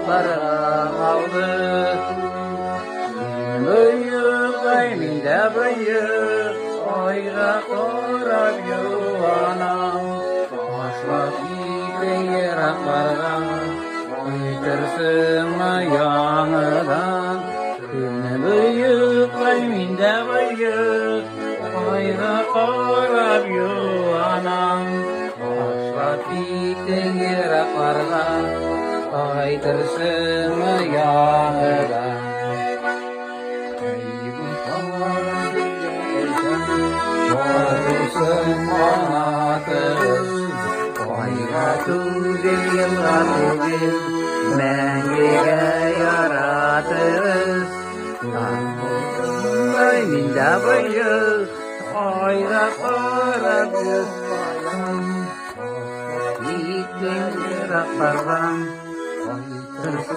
barang aldı. Büyük kayminde büyük, ayra korab yuvanam. Başlap gittin yerak barang, uytursun ayağından. Büyük kayminde büyük, ayra korab yuvanam. Başlap gittin yerak barang, uytursun ayağından. Terus